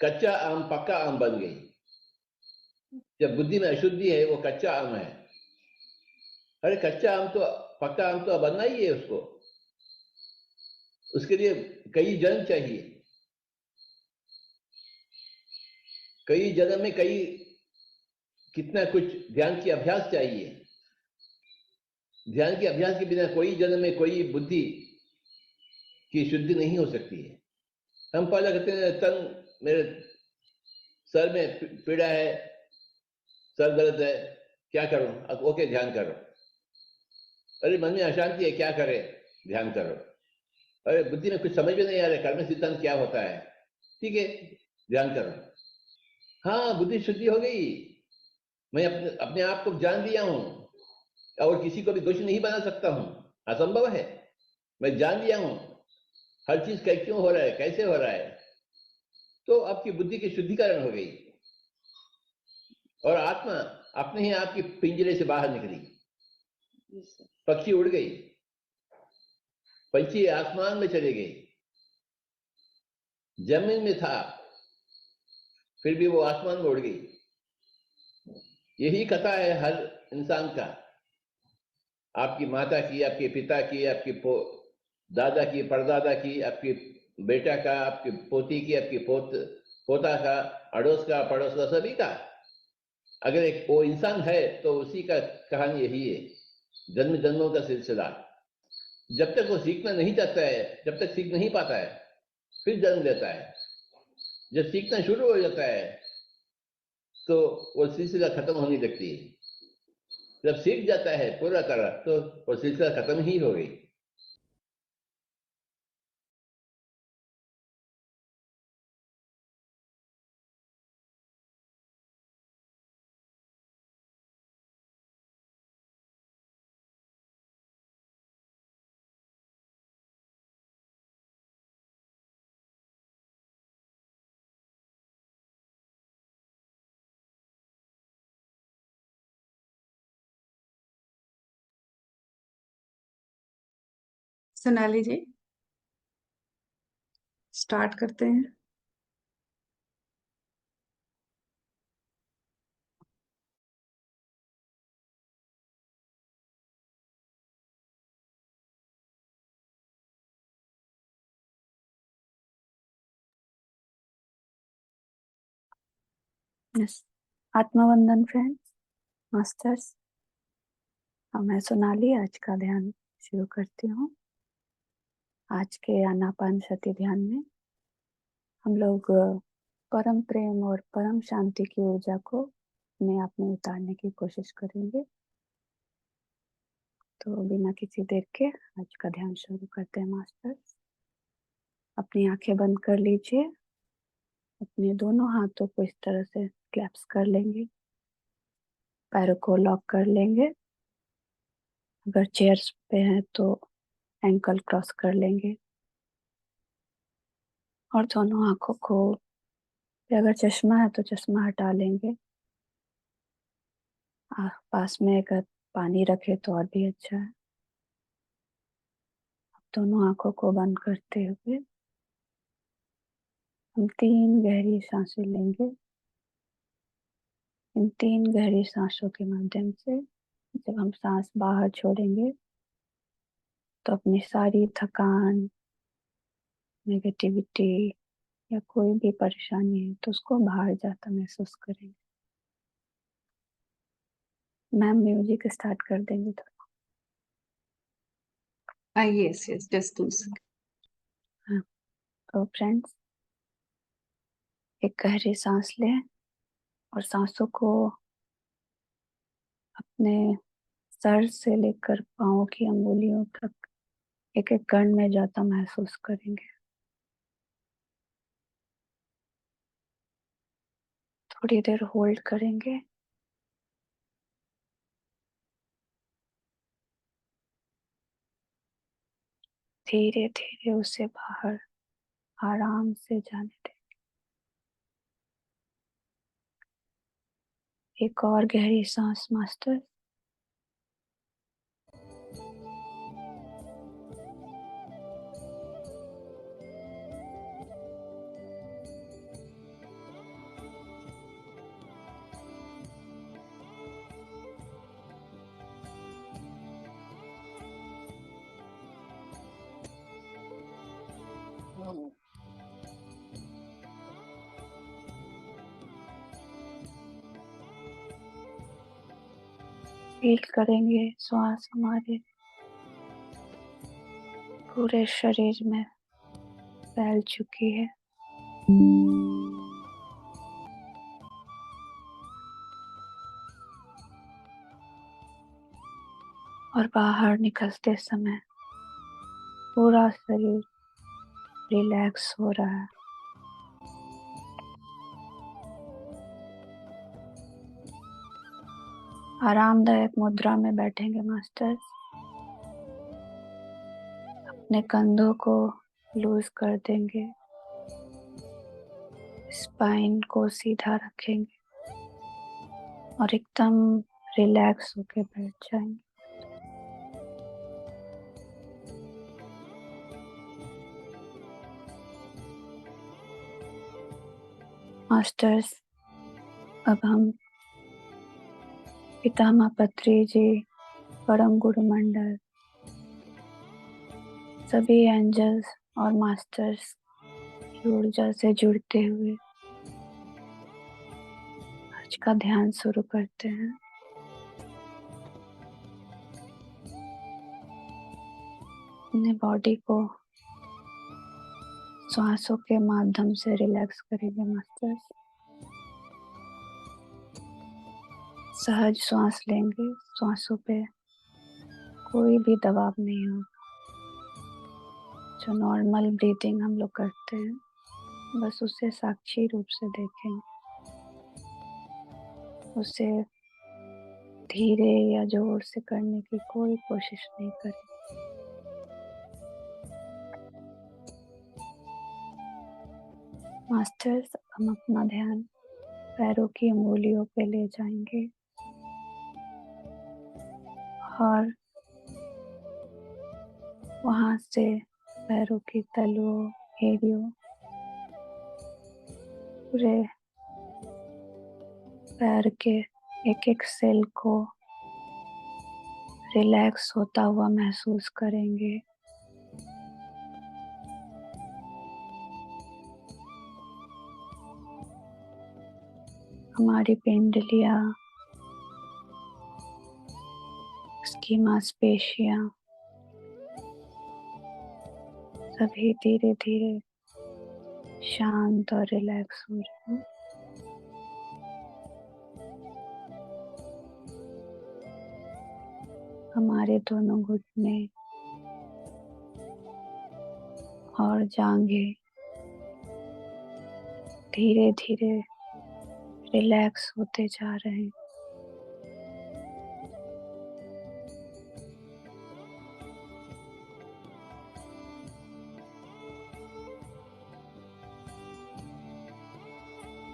कच्चा आम पक्का आम बन गई। जब बुद्धि में अशुद्धि है वो कच्चा आम है। अरे कच्चा आम तो पक्का आम तो बनना ही है उसको, उसके लिए कई जन्म चाहिए, कई जन्म में कई कितना कुछ ध्यान की अभ्यास चाहिए। ध्यान के अभ्यास के बिना कोई जन्म में कोई बुद्धि की शुद्धि नहीं हो सकती है। हम पहले कहते हैं तन मेरे सर में पीड़ा है, सर दर्द है, क्या करूं? अब ओके ध्यान करो। अरे मन में अशांति है, क्या करे? ध्यान करो। अरे बुद्धि में कुछ समझ में नहीं आ रहा कर्म सिद्धांत क्या होता है, ठीक है ध्यान करो। हाँ बुद्धि शुद्धि हो गई, मैं अपने अपने आप को जान लिया हूं और किसी को भी दोषी नहीं बना सकता हूं, असंभव है। मैं जान लिया हूं हर चीज क्यों हो रहा है, कैसे हो रहा है, तो आपकी बुद्धि की शुद्धिकरण हो गई और आत्मा अपने ही आपकी पिंजरे से बाहर निकली, पक्षी उड़ गई, पंछी आसमान में चले गए, जमीन में था फिर भी वो आसमान में उड़ गई। यही कथा है हर इंसान का, आपकी माता की, आपके पिता की, आपके दादा की, परदादा की, आपके बेटा का, आपकी पोती की, आपकी पोता का, अड़ोस का, पड़ोस का, सभी का। अगर एक वो इंसान है तो उसी का कहानी यही है, जन्म जन्मों का सिलसिला। जब तक वो सीखना नहीं चाहता है, जब तक सीख नहीं पाता है, फिर जन्म लेता है। जब सीखना शुरू हो जाता है तो वो सिलसिला खत्म होने लगती है। जब सीख जाता है पूरा तरह तो वो सिलसिला खत्म ही हो गई। सोनाली जी स्टार्ट करते हैं। यस, आत्मवंदन फ्रेंड्स, मास्टर्स। मैं सोनाली आज का ध्यान शुरू करती हूँ। आज के आनापानसति ध्यान में हम लोग परम प्रेम और परम शांति की ऊर्जा को अपने आप में उतारने की कोशिश करेंगे। तो बिना किसी देर के आज का ध्यान शुरू करते हैं मास्टर्स। अपनी आंखें बंद कर लीजिए, अपने दोनों हाथों को इस तरह से क्लैप्स कर लेंगे, पैरों को लॉक कर लेंगे। अगर चेयर्स पे हैं तो एंकल क्रॉस कर लेंगे और दोनों आंखों को, अगर चश्मा है तो चश्मा हटा लेंगे। पास में अगर पानी रखे तो और भी अच्छा है। अब दोनों आंखों को बंद करते हुए हम 3 गहरी सांसें लेंगे। इन 3 गहरी सांसों के माध्यम से जब हम सांस बाहर छोड़ेंगे तो अपनी सारी थकान, नेगेटिविटी या कोई भी परेशानी है तो उसको बाहर जाता महसूस करेंगे। मैम म्यूजिक स्टार्ट कर देंगे तो। Yes yes just 2 second. हाँ, तो फ्रेंड्स एक गहरी सांस लें और सांसों को अपने सर से लेकर पाँव की अंगुलियों तक एक एक कण में जाता महसूस करेंगे। थोड़ी देर होल्ड करेंगे। धीरे धीरे उसे बाहर आराम से जाने दें। एक और गहरी सांस मास्टर। फील करेंगे श्वास हमारे पूरे शरीर में फैल चुकी है। और बाहर निकलते समय पूरा शरीर रिलैक्स हो रहा है। आरामदायक मुद्रा में बैठेंगे मास्टर्स। अपने कंधों को लूज कर देंगे, स्पाइन को सीधा रखेंगे और एकदम रिलैक्स होके बैठ जाएंगे। मास्टर्स, अब हम पितामह पत्री जी, परम गुरु मंडल, सभी एंजल्स और मास्टर्स की ऊर्जा से जुड़ते हुए आज का ध्यान शुरू करते हैं। अपने बॉडी को श्वासों के माध्यम से रिलैक्स करेंगे मास्टर्स। सहज श्वास लेंगे, श्वासों पे कोई भी दबाव नहीं होगा। जो नॉर्मल ब्रीथिंग हम लोग करते हैं बस उसे साक्षी रूप से देखेंगे, उसे धीरे या जोर से करने की कोई कोशिश नहीं करें। मास्टर्स, हम अपना ध्यान पैरों की अंगुलियों पे ले जाएंगे और वहां से पैरों की तलुओं, एड़ियों, पूरे पैर के एक एक सेल को रिलैक्स होता हुआ महसूस करेंगे। हमारी पिंडलियां, उसकी मांसपेशियां सभी धीरे धीरे शांत और रिलैक्स हो रही हैं। हमारे दोनों घुटने और जांघें धीरे धीरे रिलैक्स होते जा रहे हैं।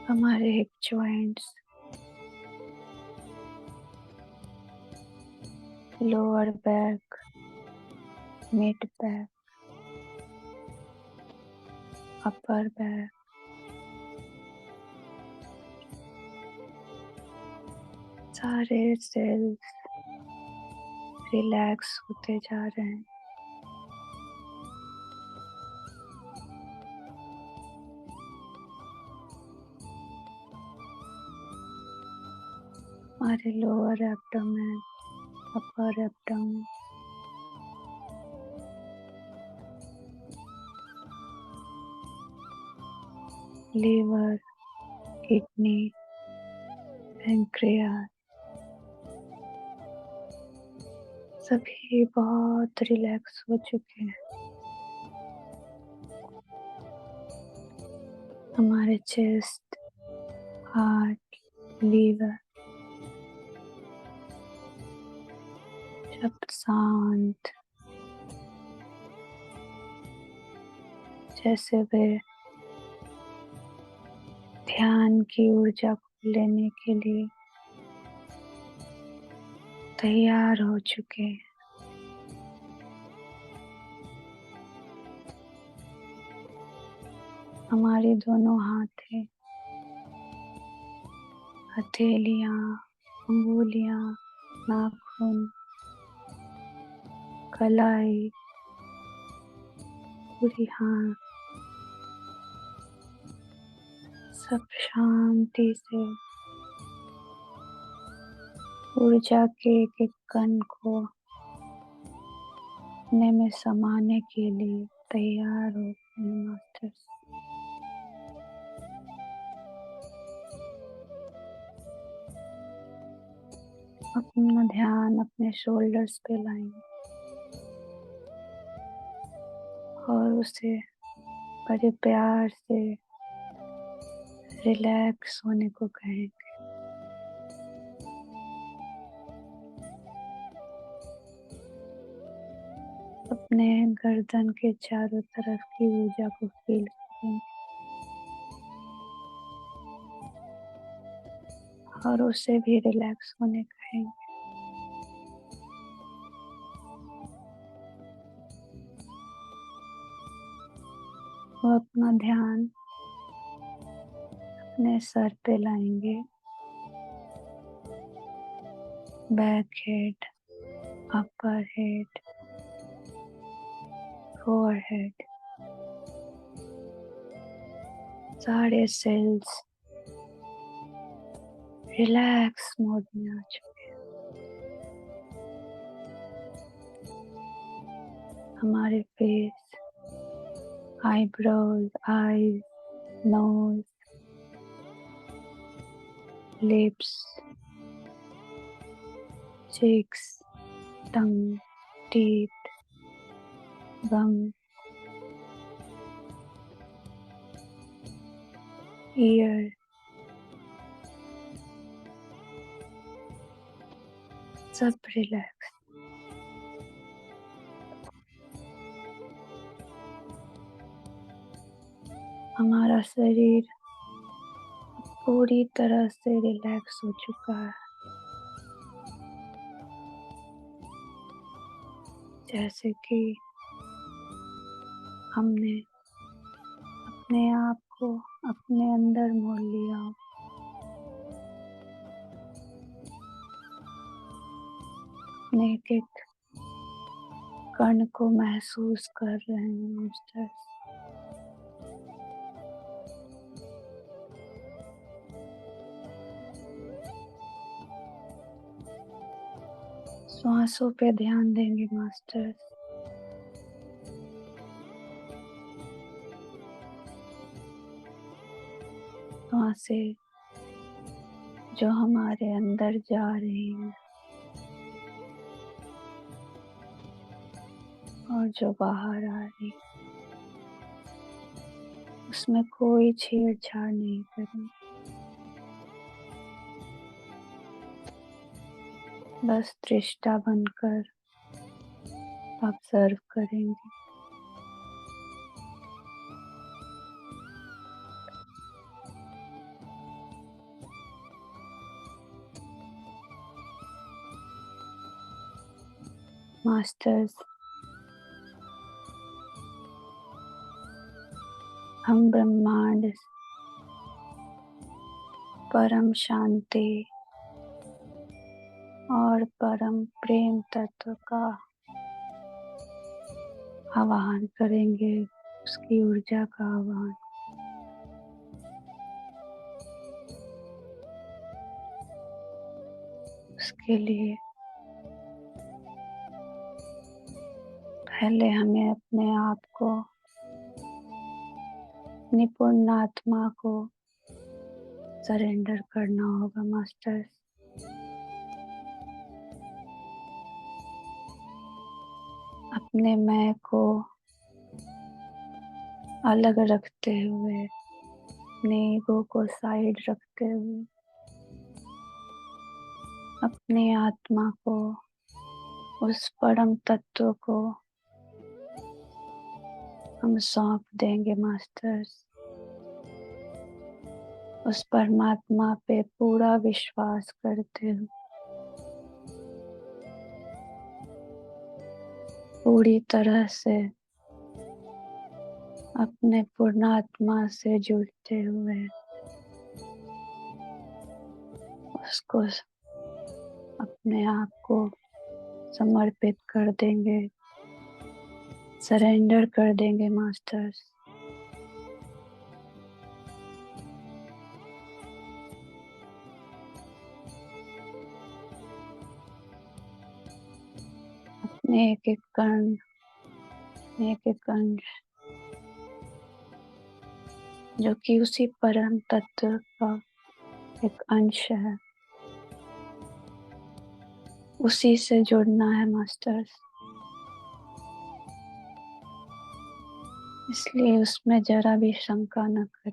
हमारे hip joints, lower back, mid back, upper back, सारे सेल्स रिलैक्स होते जा रहे हैं। हमारे lower abdomen, upper abdomen, liver, kidney, pancreas सभी बहुत रिलैक्स हो चुके हैं। हमारे चेस्ट, हार्ट, लीवर सब शांत, जैसे वे ध्यान की ऊर्जा को लेने के लिए तैयार हो चुके हैं। हमारी दोनों हाथें, हथेलियां, अंगुलियां, नाखून, कलाई, पूरी हाथ सब शांति से ऊर्जा के एक एक कण को अपने में समाने के लिए तैयार हो गए मास्टर्स। अपना ध्यान अपने शोल्डर्स पे लाएंगे और उसे बड़े प्यार से रिलैक्स होने को कहेंगे। अपने गर्दन के चारों तरफ की ऊर्जा को फील करेंगे और उसे भी रिलैक्स होने कहेंगे। वो अपना ध्यान अपने सर पे लाएंगे, back head, upper head, forehead, सारे सेल्स रिलैक्स मोड में आ चुके हैं। हमारे face, eyebrows, eyes, nose, lips, cheeks, tongue, teeth, gum, ear, सब रिलैक्स। हमारा शरीर पूरी तरह से रिलैक्स हो चुका है, जैसे कि हमने अपने आप को अपने अंदर मोड़ लिया हो। अपने एक एक कण को महसूस कर रहे हैं मास्टर्स। श्वासों पे ध्यान देंगे मास्टर्स। सांसें जो हमारे अंदर जा रही हैं और जो बाहर आ रही, उसमें कोई छेड़छाड़ नहीं करनी, बस दृष्टा बनकर ऑब्जर्व करेंगे। मास्टर्स, हम ब्रह्मांड परम शांति और परम प्रेम तत्व का आवाहन करेंगे, उसकी ऊर्जा का आवाहन। उसके लिए पहले हमें अपने आप को, अपनी पूर्ण आत्मा को सरेंडर करना होगा मास्टर्स। अपने मैं को अलग रखते हुए, अपने ईगो को साइड रखते हुए, अपनी आत्मा को, उस परम तत्व को हम सौंप देंगे मास्टर्स। उस परमात्मा पे पूरा विश्वास करते हुए, पूरी तरह से अपने पूर्णात्मा से जुड़ते हुए उसको, अपने आप को समर्पित कर देंगे, सरेंडर कर देंगे मास्टर्स। अपने एक एक कण, एक एक अंश जो कि उसी परम तत्व का एक अंश है, उसी से जुड़ना है मास्टर्स। इसलिए उसमें जरा भी शंका न कर,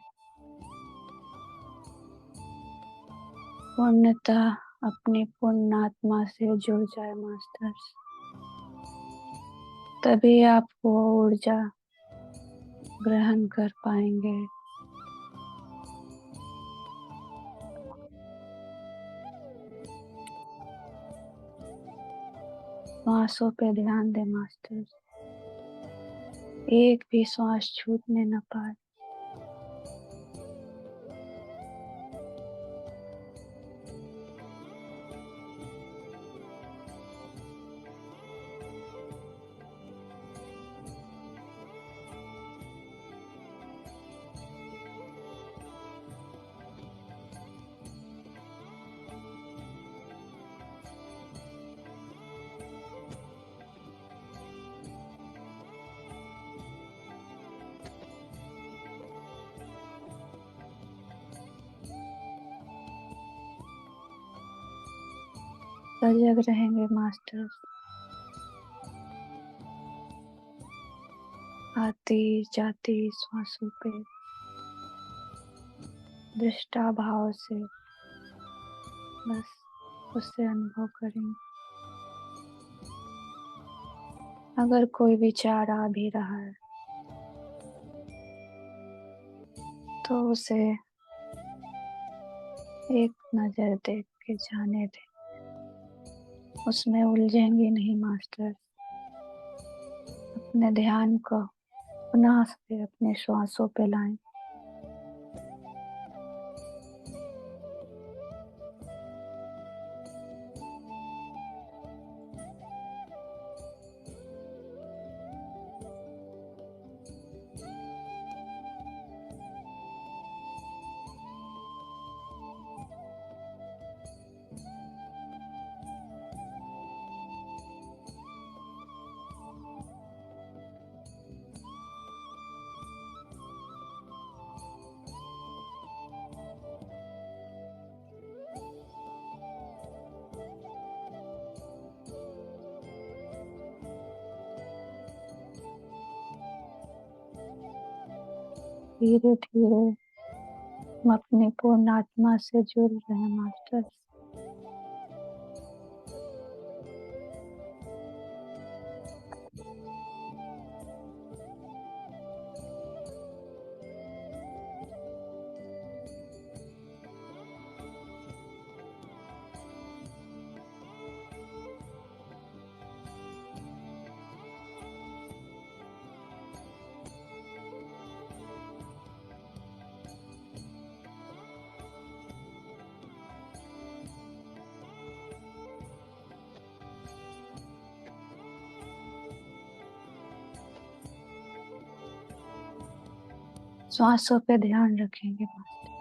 पूर्णतः अपनी पूर्ण आत्मा से जुड़ जाए मास्टर्स। तभी आप वो ऊर्जा ग्रहण कर पाएंगे। श्वासों पे ध्यान दे मास्टर्स, एक भी श्वास छूटने न पाए। सजग रहेंगे मास्टर्स। आती जाती श्वासों पे दृष्टा भाव से बस उससे अनुभव करेंगे। अगर कोई विचार आ भी रहा है तो उसे एक नजर देख के जाने दे, उसमें उलझेंगे नहीं मास्टर। अपने ध्यान को पुनः से अपने श्वासों पे लाएं। धीरे धीरे हम अपनी पूर्ण आत्मा से जुड़ रहे हैं मास्टर। श्वासों पे ध्यान रखेंगे मास्टर।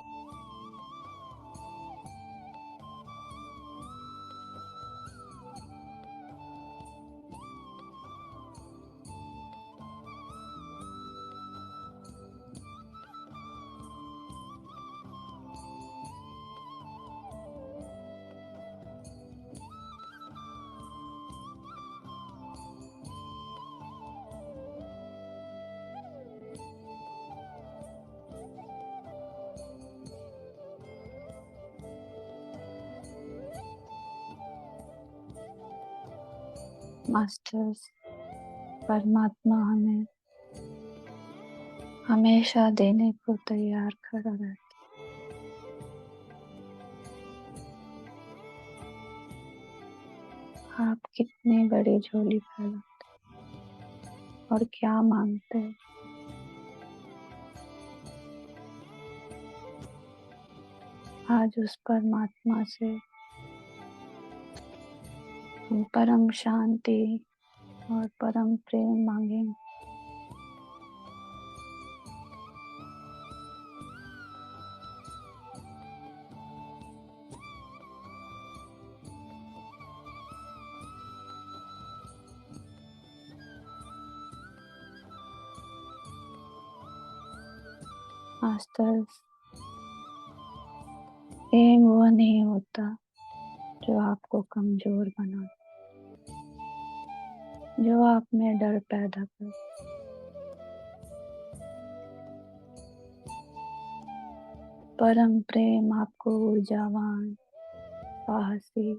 मास्टर्स, परमात्मा हमें हमेशा देने को तैयार खड़ा रहता। आप कितनी बड़ी झोली फैलाते और क्या मांगते हैं। आज उस परमात्मा से हम परम शांति और परम प्रेम मांगेंगे। मास्टर्स, एम वो नहीं होता जो आपको कमजोर बना, जो आप में डर पैदा कर। परम प्रेम आपको ऊर्जावान, साहसी,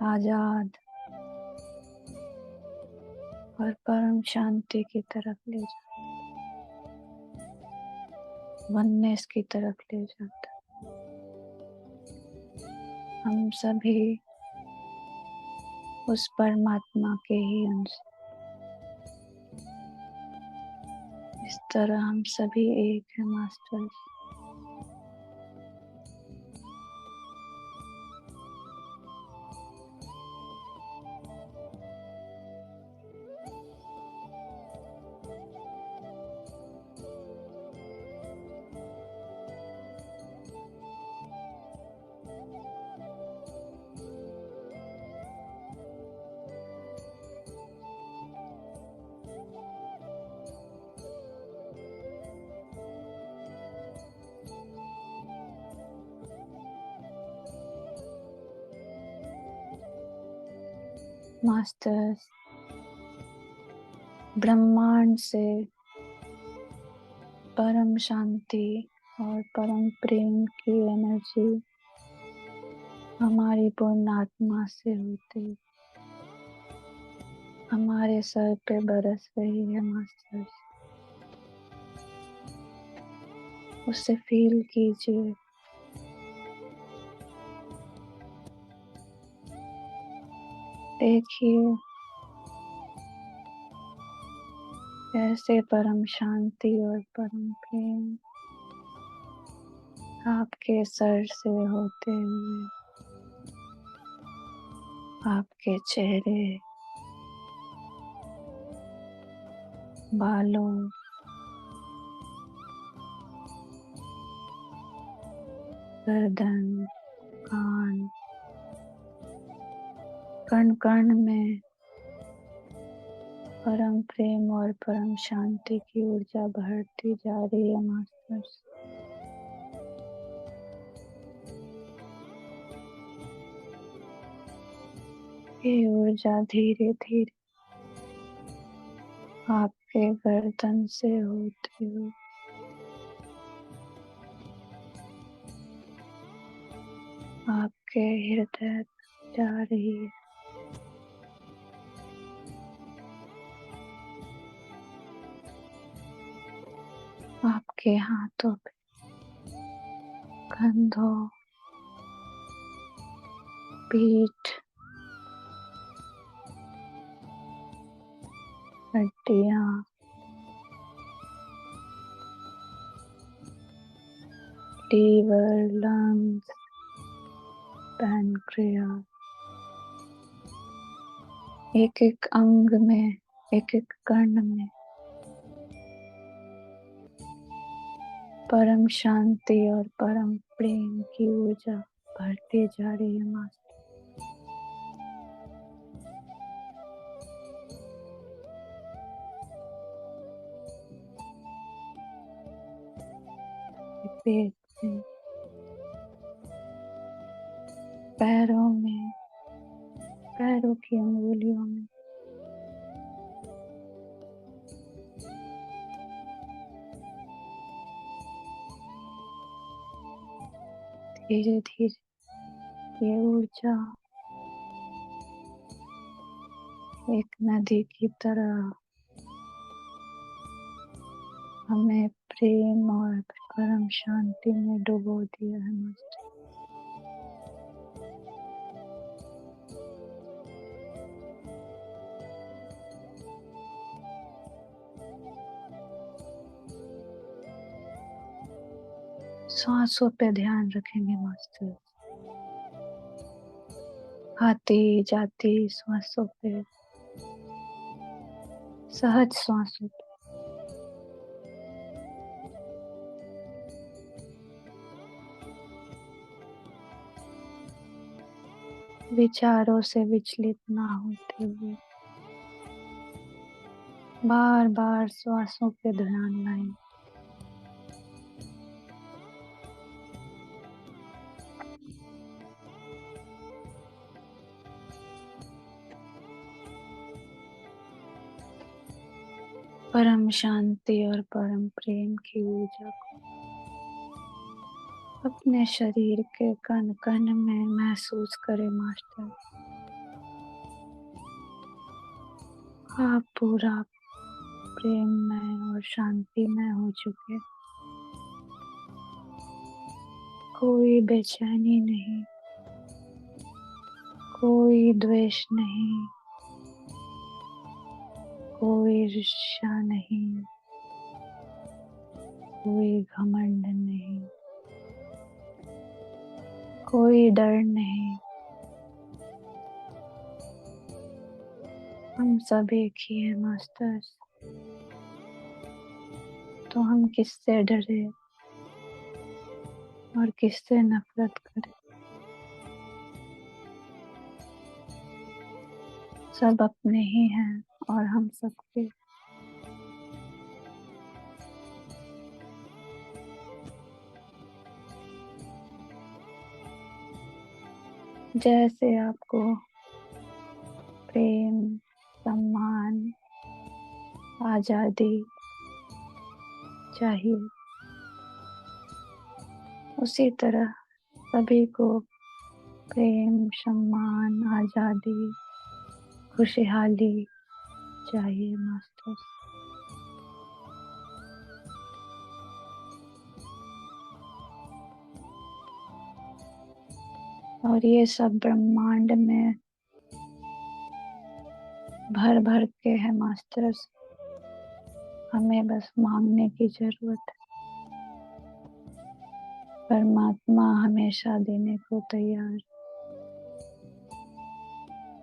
आजाद और परम शांति की तरफ ले जाता, वननेस की तरफ ले जाता। हम सभी उस परमात्मा के ही अंश, इस तरह हम सभी एक हैं मास्टर्स। मास्टर्स, ब्रह्मांड से परम शांति और परम प्रेम की एनर्जी हमारी पूर्ण आत्मा से होती हमारे सर पे बरस रही है मास्टर्स। उसे फील कीजिए। देखिए कैसे परम शांति और परम प्रेम आपके सर से होते हुए आपके चेहरे, बालों, गर्दन, कान, कण कण में परम प्रेम और परम शांति की ऊर्जा बढ़ती जा रही है मास्टर्स। ये ऊर्जा धीरे धीरे आपके गर्दन से होती हुई आपके हृदय तक जा रही है। आपके हाथों पे, कंधों, पीठ, हड्डियां, लीवर, लंग्स, पैनक्रियास, एक एक अंग में, एक एक कण में परम शांति और परम प्रेम की ऊर्जा बढ़ती जा रही है मास्टर। पेट में, पैरों में, पैरों की अंगुलियों में, धीरे धीरे ये ऊर्जा एक नदी की तरह हमें प्रेम और परम शांति में डुबो दिया है मास्टर। सांसों पे ध्यान रखेंगे मास्टर। आती जाती सांसों पे, सहज सांसों पे। विचारों से विचलित ना होते हुए बार बार श्वासों पे ध्यान लाएं। परम शांति और परम प्रेम की ऊर्जा को अपने शरीर के कण कण में महसूस करें मास्टर। आप पूरा प्रेममय और शांतिमय हो चुके। कोई बेचैनी नहीं, कोई द्वेष नहीं, कोई ईर्ष्या नहीं, कोई घमंड नहीं, कोई डर नहीं। हम सब एक ही हैं मास्टर्स। तो हम किससे डरे और किससे नफरत करें? सब अपने ही हैं और हम सबके। जैसे आपको प्रेम, सम्मान, आजादी चाहिए, उसी तरह सभी को प्रेम, सम्मान, आजादी, खुशहाली चाहिए मास्टर। और ये सब ब्रह्मांड में भर भर के है मास्टर्स। हमें बस मांगने की जरूरत है। परमात्मा हमेशा देने को तैयार।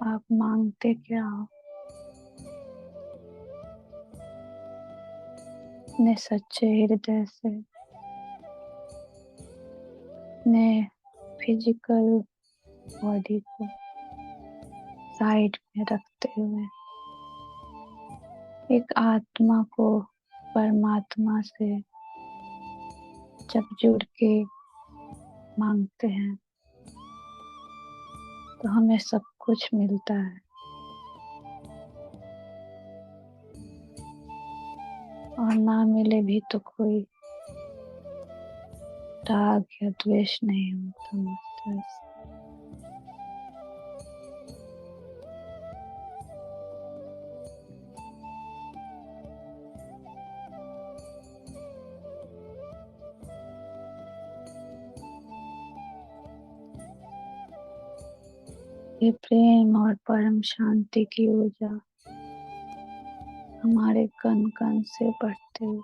आप मांगते क्या हो? अपने सच्चे हृदय से, अपने फिजिकल बॉडी को साइड में रखते हुए एक आत्मा को परमात्मा से जब जुड़ के मांगते हैं तो हमें सब कुछ मिलता है। और ना मिले भी तो कोई राग या द्वेष नहीं होता मास्टर्स। ये प्रेम और परम शांति की ऊर्जा हमारे कण कण से बढ़ते हुए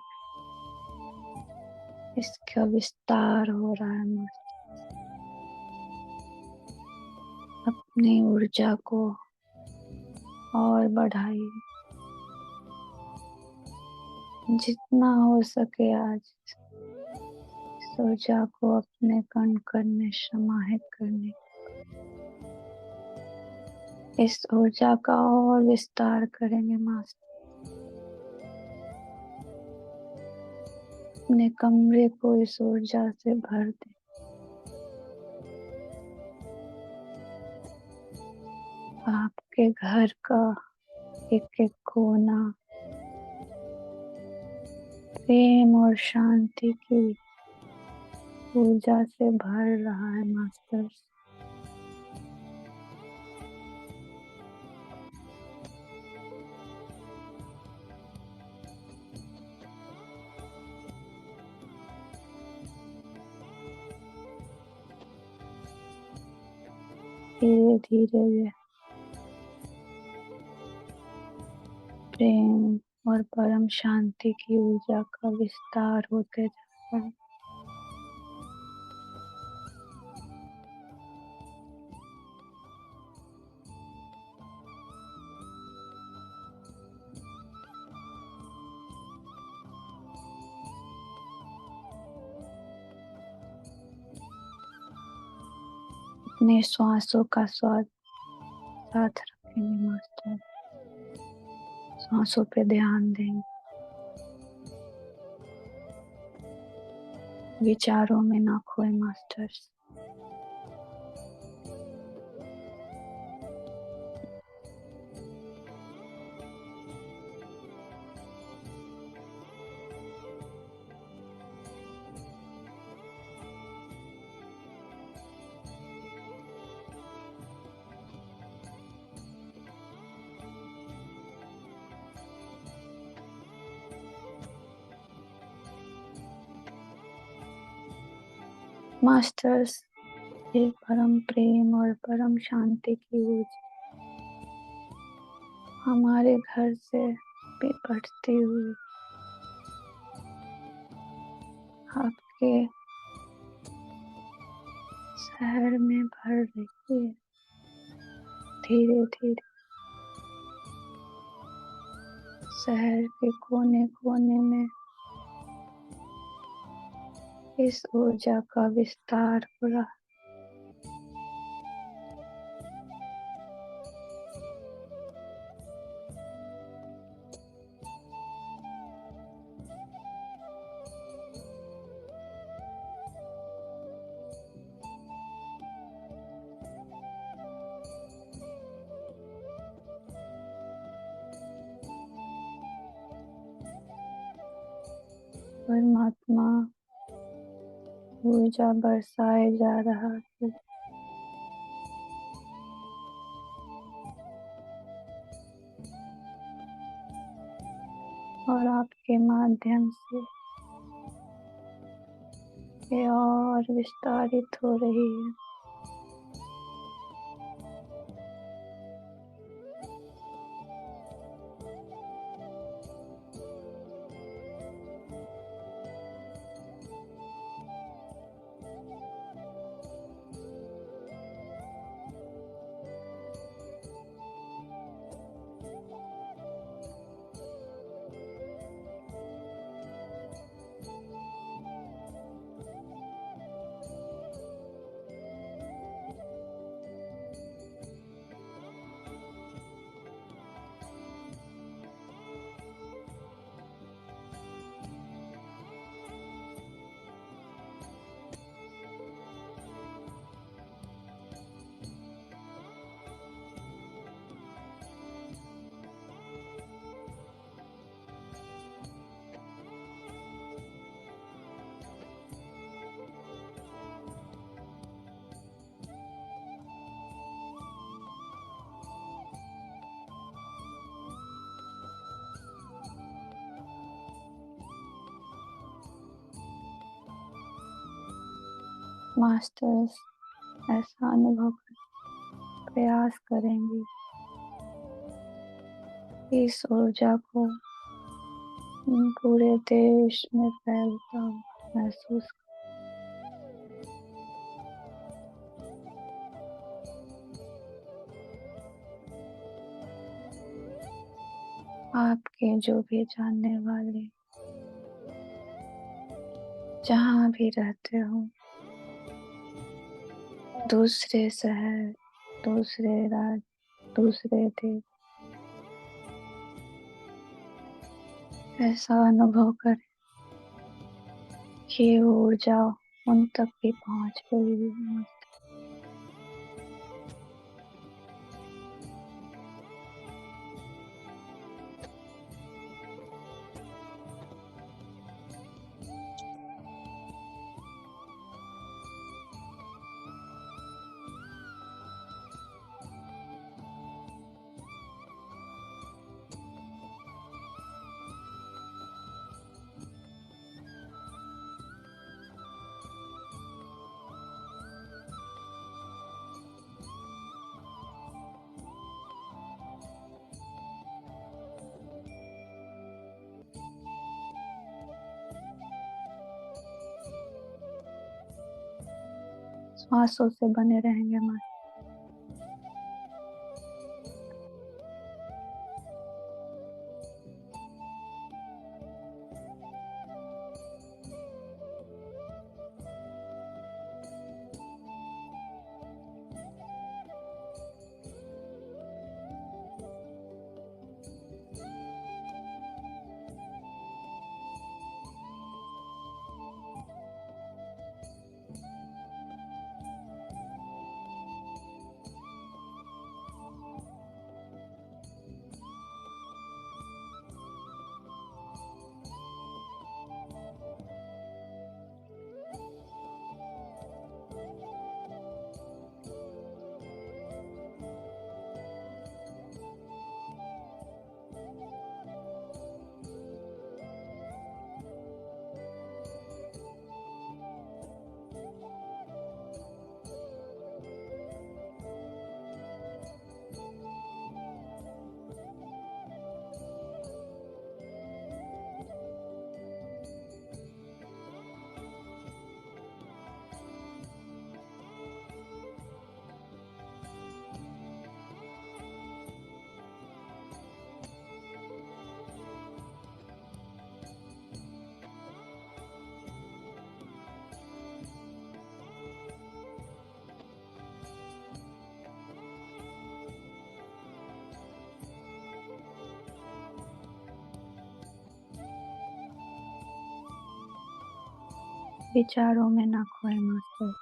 इसका विस्तार हो रहा है मास्टर। अपनी ऊर्जा को और बढ़ाइए जितना हो सके। आज इस ऊर्जा को अपने कण कण में समाहित करने, इस ऊर्जा का और विस्तार करेंगे मास्टर। अपने कमरे को इस ऊर्जा से भर दें। आपके घर का एक एक कोना प्रेम और शांति की ऊर्जा से भर रहा है मास्टर्स। धीरे धीरे ये प्रेम और परम शांति की ऊर्जा का विस्तार होते जाता है। अपने श्वासों का स्वाद साथ रखेंगे मास्टर। सांसों पे ध्यान दें, विचारों में ना खोए मास्टर्स। मास्टर्स, ये परम प्रेम और परम शांति की ऊर्जा हमारे घर से बढ़ती हुई आपके शहर में भर रही है। धीरे धीरे शहर के कोने कोने में इस ऊर्जा का विस्तार हो रहा है। परमात्मा ऊर्जा बरसाए जा रहा है। और आपके माध्यम से ये और विस्तारित हो रही है। मास्टर्स ऐसा अनुभव कर प्रयास करेंगे इस ऊर्जा को पूरे देश में फैलता हुआ महसूस आपके जो भी जानने वाले जहाँ भी रहते हो, दूसरे शहर, दूसरे राज्य, दूसरे देश, ऐसा अनुभव करें कि ऊर्जा उन तक भी पहुँच गई है। श्वासों से बने रहेंगे मास्टर। विचारों में ना खोए मास्टर।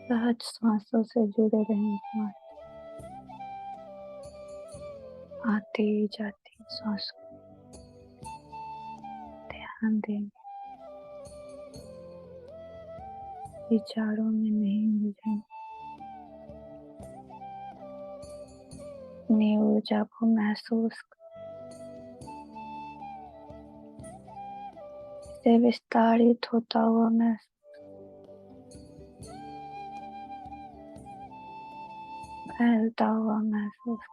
सहज सांसों से जुड़े रहें मास्टर। आती जाती सांसों ध्यान दें, विचारों में नहीं उलझें। अपनी ऊर्जा को महसूस से विस्तारित होता हुआ महसूस, फैलता हुआ महसूस।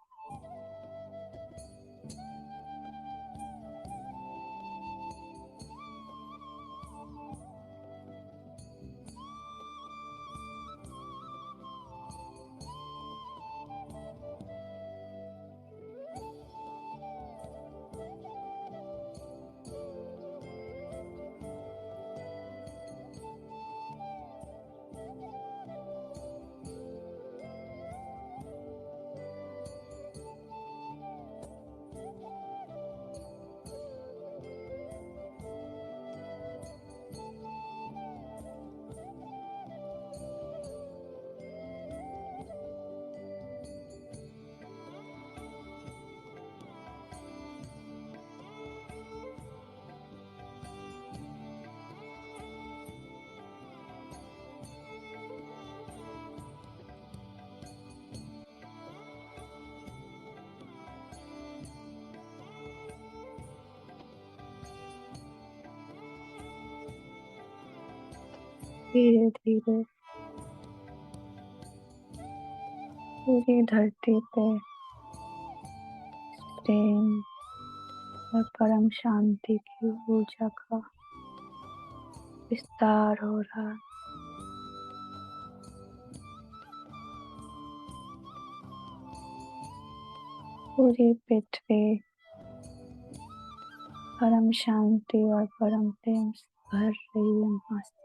धीरे धीरे पूरी धरती पे प्रेम और परम शांति की ऊर्जा का विस्तार हो रहा है। पूरी पृथ्वी परम शांति और परम प्रेम से भर रही है मास्टर।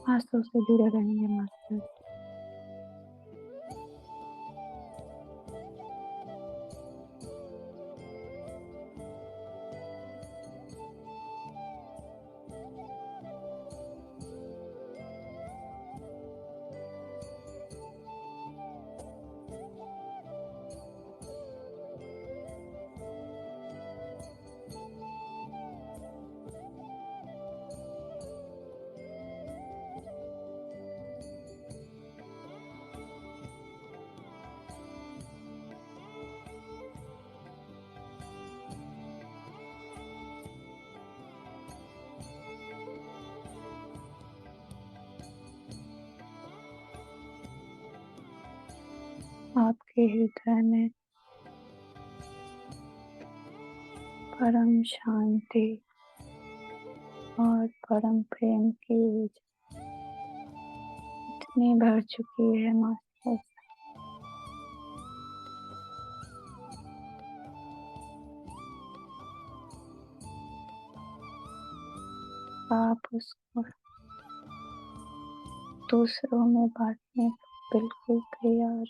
आंसू से जुड़े रहेंगे मास्टर। आपके हृदय में परम शांति और परम प्रेम की ऊर्जा इतनी भर चुकी है मास्टर। आप उसको दूसरों में बांटने को बिल्कुल तैयार।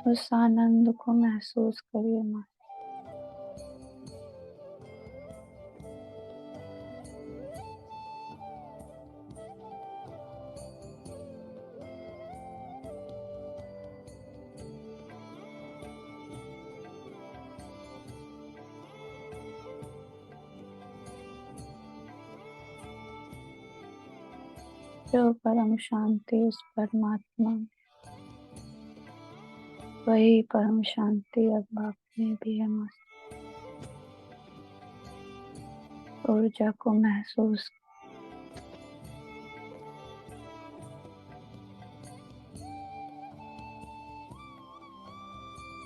उस आनंद को महसूस करिए मास्टर। जो परम शांति उस परमात्मा में, वही परम शांति अब आप में भी है मास्टर। ऊर्जा को महसूस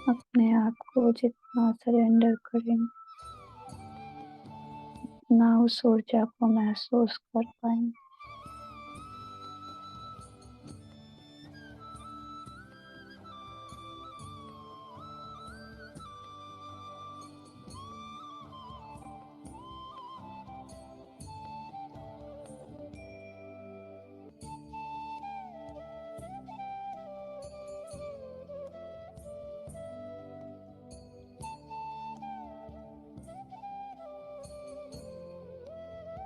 अपने आप को जितना सरेंडर करेंगे उतना उस ऊर्जा को महसूस कर पाएंगे।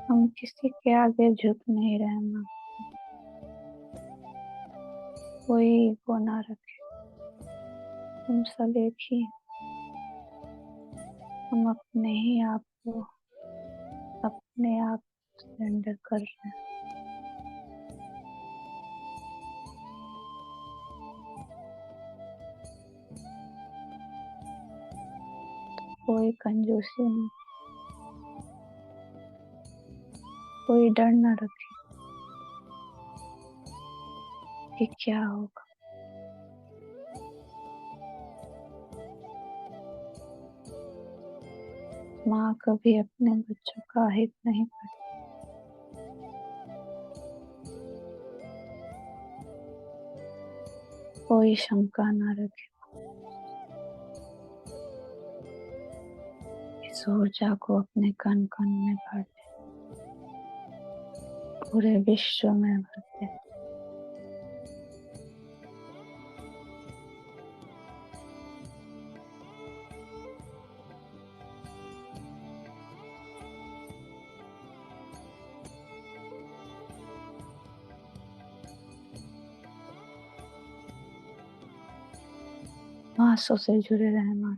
हम किसी के आगे झुक नहीं रहे माँ। कोई ईगो ना रखे, हम सब एक ही हैं। हम अपने ही आप को अपने आप सरेंडर कर रहे हैं। कोई कंजूसी नहीं, कोई डर ना रखे कि क्या होगा। माँ कभी अपने बच्चों का हित नहीं करती। कोई शंका ना रखे। इस ऊर्जा को अपने कण कण में भर दे, पूरे विश्व में भर दे। आंसू से जुड़े रहे माँ।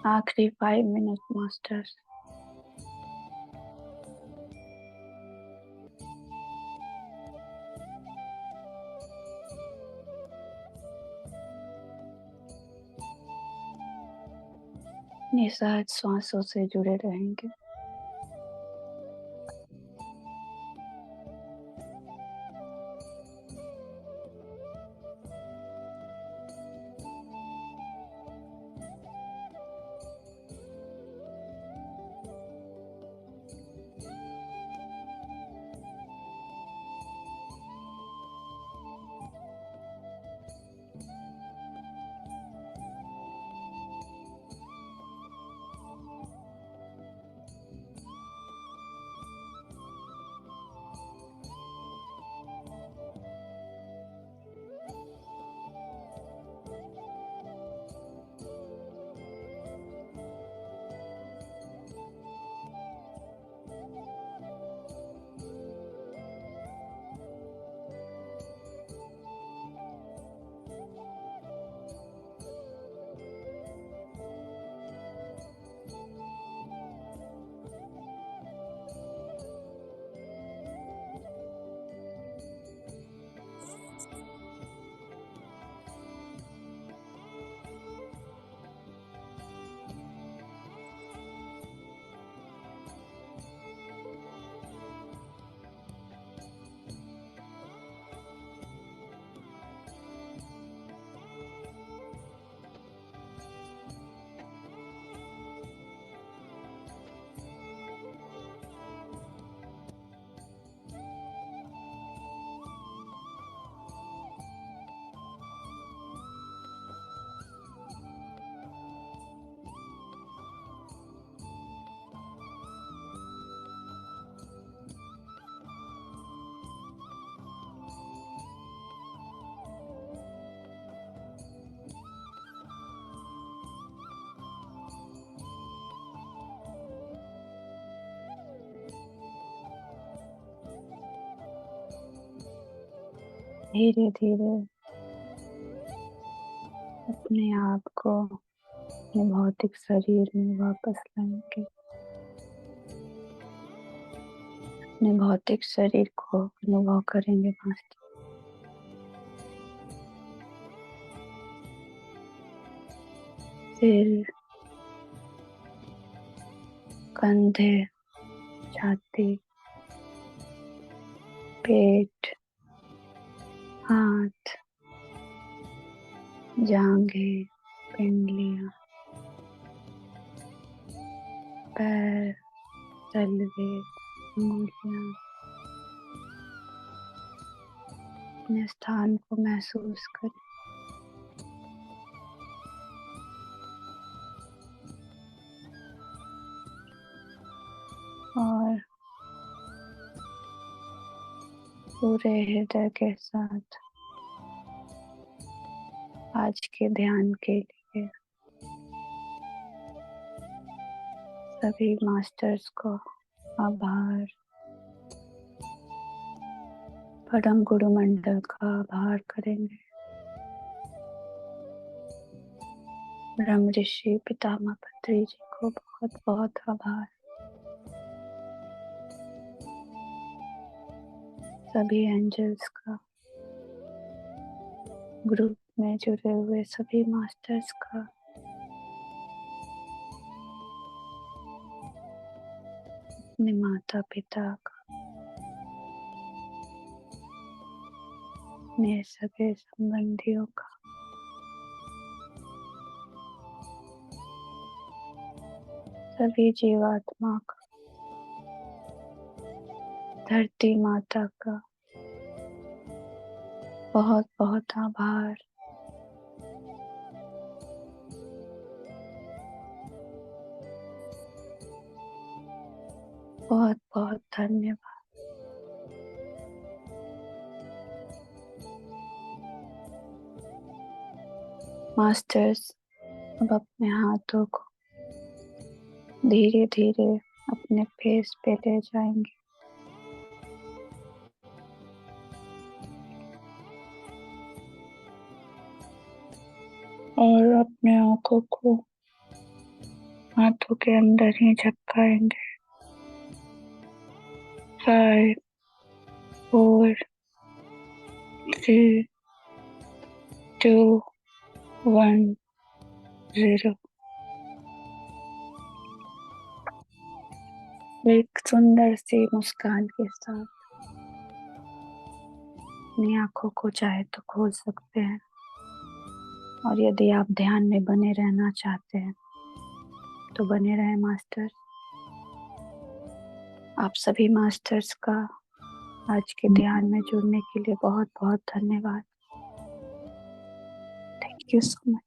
आखिरी 5 मिनट मास्टर्स। निसहज श्वासों से जुड़े रहेंगे। धीरे धीरे अपने आप को अपने भौतिक शरीर में वापस लाएंगे। अपने भौतिक शरीर को अनुभव करेंगे मास्टर। सिर, कंधे, छाती, पेट, हाथ, जांघें, पिंडलियां, पैर, तलवे, अंगुलियां, अपने स्थान को महसूस करें। और पूरे हृदय के साथ आज के ध्यान के लिए सभी मास्टर्स को आभार, परम गुरु मंडल का आभार करेंगे। ब्रह्म ऋषि पितामह पत्री जी को बहुत बहुत आभार। सभी एंजल्स का, ग्रुप में जुड़े हुए सभी मास्टर्स का, अपने माता पिता का, अपने सगे संबंधियों का, सभी जीवात्मा का, धरती माता का बहुत बहुत आभार। बहुत बहुत धन्यवाद। मास्टर्स अब अपने हाथों को धीरे धीरे अपने फेस पे ले जाएंगे। और अपने आंखों को हाथों के अंदर ही झपकाएंगे। 5, 4, 3, 2, 1, 0। एक सुंदर सी मुस्कान के साथ अपनी आंखों को चाहे तो खोल सकते हैं, और यदि आप ध्यान में बने रहना चाहते हैं तो बने रहें मास्टर। आप सभी मास्टर्स का आज के ध्यान में जुड़ने के लिए बहुत बहुत धन्यवाद। Thank you so much.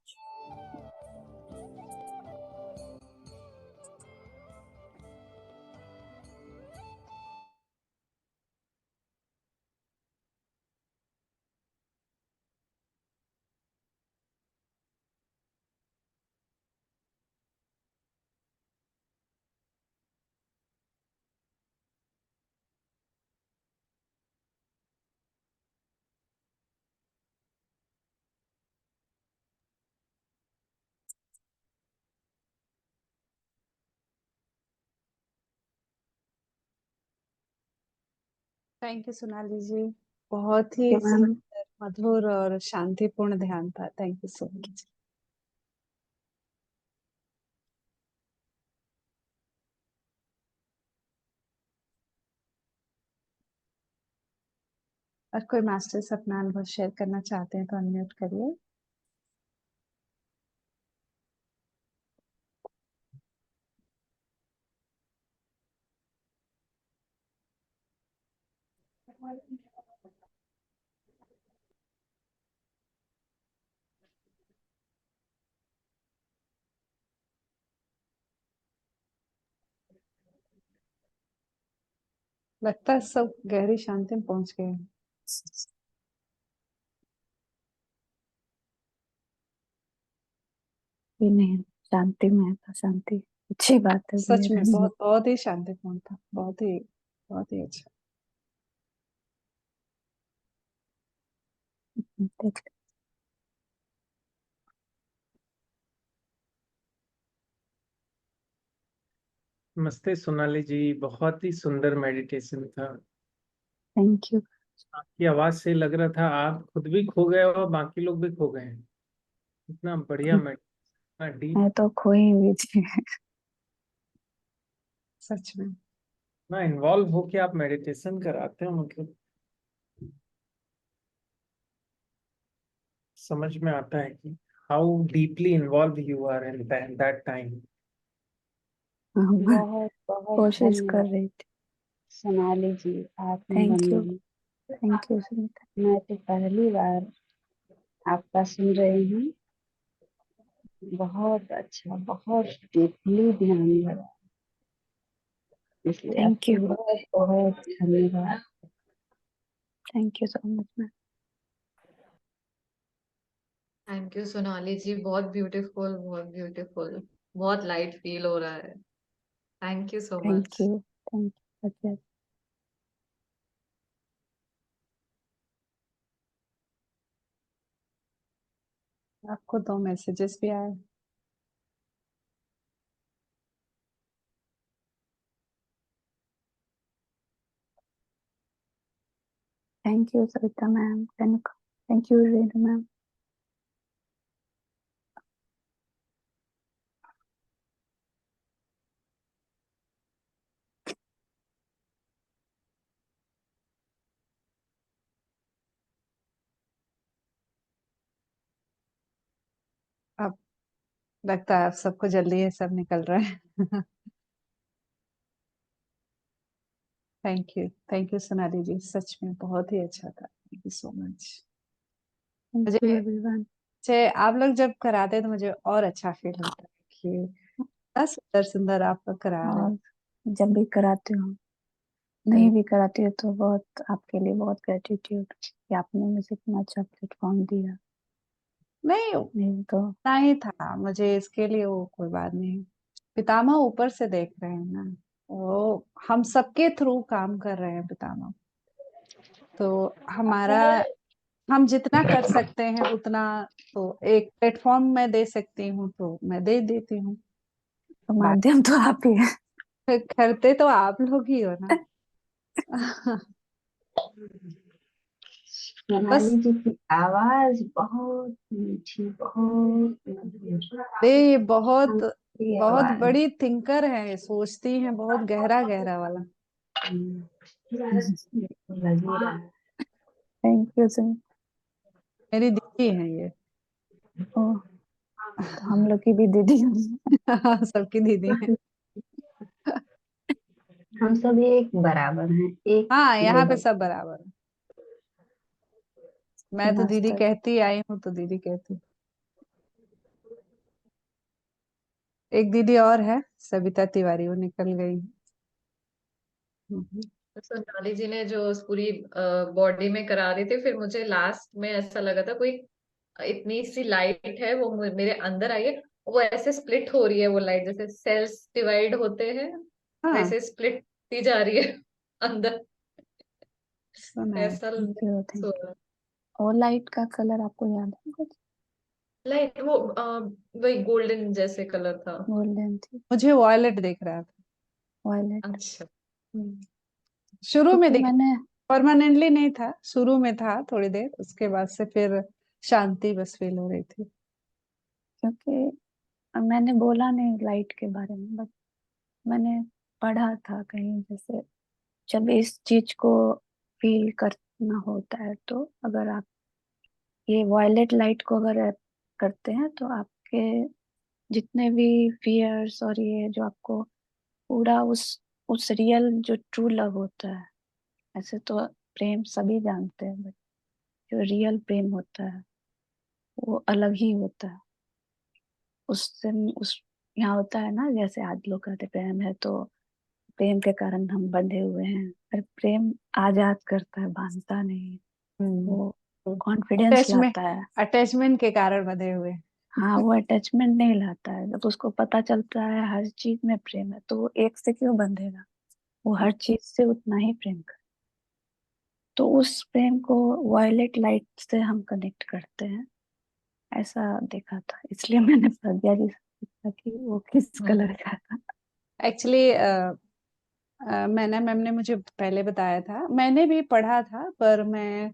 Thank you Sonali ji, बहुत ही मैम, सुंदर, मधुर और शांतिपूर्ण ध्यान था। Thank you so much. और कोई मास्टर्स अपना अनुभव शेयर करना चाहते हैं तो अनम्यूट करिए। लगता है सब गहरी शांति में पहुंच गए हैं। ये नहीं, शांति में है तो शांति अच्छी बात है, सच बने में रहना। बहुत बहुत ही शांतिपूर्ण था, बहुत ही अच्छा। नमस्ते सोनाली जी, बहुत ही सुंदर मेडिटेशन था। Thank you. आपकी आवाज से लग रहा था आप खुद भी खो गए और बाकी लोग भी खो गए हैं। इतना बढ़िया मेडिटेशन, इतना डीप, मैं तो खोई हुई थी। सच में ना इन्वॉल्व होके आप मेडिटेशन कराते हो, मतलब समझ में आता है कि how deeply involve you are in that time. मैं बहुत बहुत कोशिश कर धन्यवाद रही थी। सोनाली जी, थैंक यू, आत्मबंधन। Thank you Sunita. मैं तो पहली बार आपका सुन रही हूँ। बहुत अच्छा, बहुत डीपली ध्यान लगा, इसलिए थैंक आपको यू, बहुत बहुत धन्यवाद। Thank you so much ma'am. Thank you Sonali ji, बहुत ब्यूटीफुल, बहुत ब्यूटीफुल, बहुत लाइट फील हो रहा है। Thank you so thank much. You, thank you. आपको 2 मैसेजेस भी आए। Thank you Savita ma'am, thank you Renu ma'am. अब लगता है आप सबको जल्दी ये सब निकल रहा है। थैंक यू सोनाली जी, सच में बहुत ही अच्छा था। Thank you so much. Thank मुझे यू एवरीवन। आप लोग जब कराते हैं तो मुझे और अच्छा फील होता है कि इतना सुंदर सुंदर आप लोग करा रहे हैं। और जब भी कराती हूँ, तो नहीं भी कराती हूँ, तो बहुत आपके लिए बहुत ग्रेटिट्यूड कि आपने मुझे इतना अच्छा प्लेटफॉर्म दिया। नहीं, नहीं तो उतना ही था, मुझे इसके लिए वो कोई बात नहीं। पितामह ऊपर से देख रहे हैं ना, वो हम सबके थ्रू काम कर रहे हैं पितामह। तो हमारा, हम जितना कर सकते हैं उतना, तो एक प्लेटफॉर्म मैं दे सकती हूँ तो मैं दे देती हूँ। तो माध्यम तो आप ही है। करते तो आप लोग ही हो ना। सोनाली जी की आवाज बहुत मीठी, बहुत मधुर। ये बहुत ये बहुत आवाज बड़ी थिंकर है, सोचती हैं बहुत गहरा गहरा वाला। बिल्कुल लग ही रहा है। Thank you sir. मेरी दीदी है ये। ओ, तो हम लोग की भी दीदी है। सबकी दीदी है। हम सब एक बराबर हैं, एक हाँ, यहाँ पे लेवल। सब बराबर है। मैं तो दीदी मास्टर। कहती आई हूँ तो दीदी कहती। एक दीदी और है, सविता तिवारी, वो निकल गई। सोनाली जी ने जो उस पूरी बॉडी में करा रही थी, फिर मुझे लास्ट में ऐसा लगा था कोई इतनी सी लाइट है वो मेरे अंदर आई है, वो ऐसे स्प्लिट हो रही है, वो लाइट जैसे सेल्स डिवाइड होते हैं हाँ, वैसे स्प्लिट होती जा रही है अंदर, so nice। ऐसा thank you thank so you. और लाइट का कलर आपको याद है कुछ? लाइट वो वही गोल्डन जैसे कलर था। गोल्डन थी। मुझे वॉयलेट दिख रहा था। वायलेट। अच्छा। शुरू में क्योंकि दिख, मैंने परमानेंटली नहीं था, शुरू में था थोड़ी देर, उसके बाद से फिर शांति बस फील हो रही थी। क्योंकि मैंने बोला नहीं लाइट के बारे में, बट मैंने पढ़ा था कहीं, जैसे जब इस चीज को फील करना होता है तो अगर आप ये वायलेट लाइट को अगर आप करते हैं तो आपके जितने भी फियर्स और ये जो आपको पूरा उस रियल जो ट्रू लव होता है, ऐसे तो प्रेम सभी जानते हैं, बट जो रियल प्रेम होता है वो अलग ही होता है। उससे उस यहाँ होता है ना, जैसे आज लोग कहते प्रेम है तो प्रेम के कारण हम बंधे हुए हैं, पर प्रेम आजाद करता है, बांधता नहीं। वो कॉन्फिडेंस अटैचमेंट, लाता है। अटैचमेंट के कारण बंधे हुए। हाँ, वो अटैचमेंट नहीं लाता है। जब उसको पता चलता है हर चीज में प्रेम है तो वो एक से क्यों बंधेगा, वो हर चीज से उतना ही प्रेम कर। तो उस प्रेम को वायलेट लाइट से हम कनेक्ट करते हैं, ऐसा देखा था, इसलिए मैंने प्रज्ञा जी से पूछा कि वो किस कलर का था। एक्चुअली मैंने, मैम ने मुझे पहले बताया था, मैंने भी पढ़ा था, पर मैं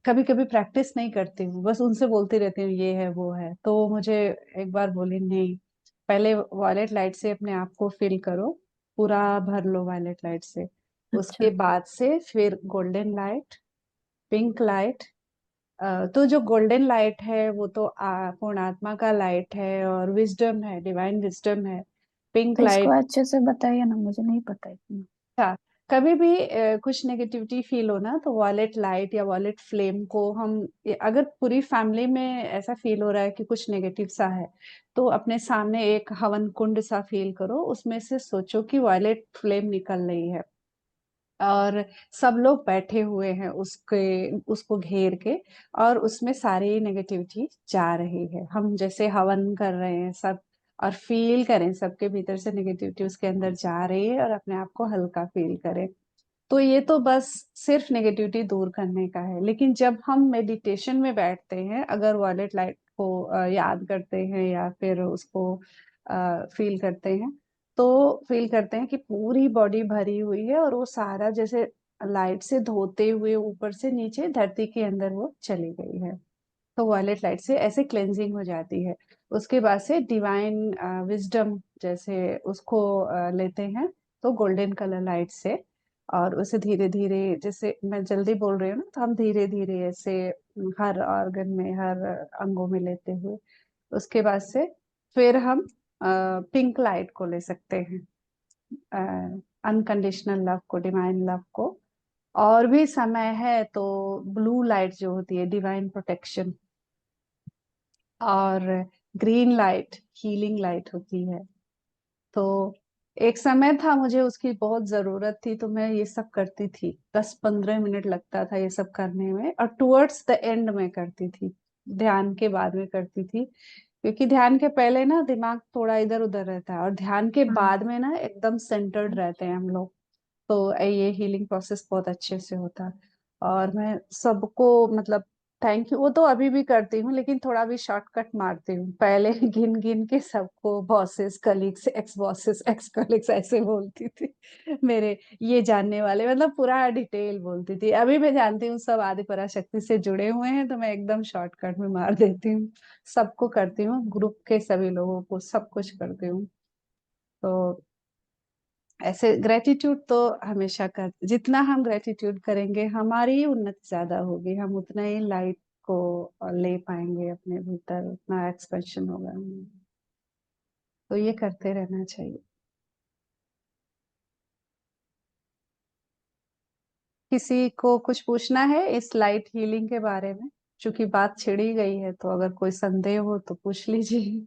कभी कभी प्रैक्टिस नहीं करती हूँ, बस उनसे बोलती रहती हूँ ये है वो है। तो मुझे एक बार बोली नहीं, पहले वॉयलेट लाइट से अपने आप को फिल करो, पूरा भर लो वॉयलेट लाइट से, अच्छा। उसके बाद से फिर गोल्डन लाइट, पिंक लाइट। तो जो गोल्डन लाइट है वो तो पूर्ण आत्मा का लाइट है और विजडम है, डिवाइन विजडम है। पिंक तो इसको लाइट, अच्छे से बताइए ना, मुझे नहीं पता इतना। अच्छा, कभी भी कुछ नेगेटिविटी फील हो ना, तो वॉलेट लाइट या वॉलेट फ्लेम को हम, अगर पूरी फैमिली में ऐसा फील हो रहा है कि कुछ नेगेटिव सा है, तो अपने सामने एक हवन कुंड सा फील करो, उसमें से सोचो कि वॉलेट फ्लेम निकल रही है और सब लोग बैठे हुए हैं उसके, उसको घेर के, और उसमें सारी नेगेटिविटी जा रही है। हम जैसे हवन कर रहे हैं सब, और फील करें सबके भीतर से नेगेटिविटी उसके अंदर जा रही है, और अपने आप को हल्का फील करें। तो ये तो बस सिर्फ नेगेटिविटी दूर करने का है। लेकिन जब हम मेडिटेशन में बैठते हैं, अगर वॉलेट लाइट को याद करते हैं या फिर उसको फील करते हैं, तो फील करते हैं कि पूरी बॉडी भरी हुई है और वो सारा जैसे लाइट से धोते हुए ऊपर से नीचे धरती के अंदर वो चली गई है। तो वॉयलेट लाइट से ऐसे क्लेंजिंग हो जाती है। उसके बाद से डिवाइन विजडम जैसे उसको लेते हैं, तो गोल्डन कलर लाइट से, और उसे धीरे धीरे, जैसे मैं जल्दी बोल रही हूँ ना, तो हम धीरे धीरे ऐसे हर ऑर्गन में, हर अंगों में लेते हुए, उसके बाद से फिर हम पिंक लाइट को ले सकते हैं, अनकंडीशनल लव को, डिवाइन लव को। और भी समय है तो ब्लू लाइट जो होती है डिवाइन प्रोटेक्शन, और ग्रीन लाइट हीलिंग लाइट होती है। तो एक समय था मुझे उसकी बहुत जरूरत थी, तो मैं ये सब करती थी, 10-15 मिनट लगता था ये सब करने में, और टुवर्ड्स द एंड में करती थी, ध्यान के बाद में करती थी, क्योंकि ध्यान के पहले ना दिमाग थोड़ा इधर उधर रहता है, और ध्यान के हाँ। बाद में ना एकदम सेंटर्ड रहते हैं हम लोग। तो ये हीलिंग प्रोसेस बहुत अच्छे से होता है। और मैं सबको, मतलब थैंक यू। वो तो अभी भी करती हूँ, लेकिन थोड़ा भी शॉर्टकट मारती हूँ। पहले गिन गिन के सबको bosses, colleagues, x bosses, x colleagues ऐसे बोलती थी। मेरे ये जानने वाले, मतलब पूरा डिटेल बोलती थी। अभी मैं जानती हूँ सब आदि पराशक्ति से जुड़े हुए हैं, तो मैं एकदम शॉर्टकट में मार देती हूँ। सबको करती हूँ, ग्रुप के सभी लोगों को सब कुछ करती हूँ। तो ऐसे ग्रेटिट्यूड तो हमेशा कर, जितना हम ग्रेटिट्यूड करेंगे हमारी ही उन्नति ज्यादा होगी, हम उतना ही लाइट को ले पाएंगे अपने भीतर, उतना एक्सपेंशन होगा। तो ये करते रहना चाहिए। किसी को कुछ पूछना है इस लाइट हीलिंग के बारे में? क्योंकि बात छिड़ी गई है, तो अगर कोई संदेह हो तो पूछ लीजिए।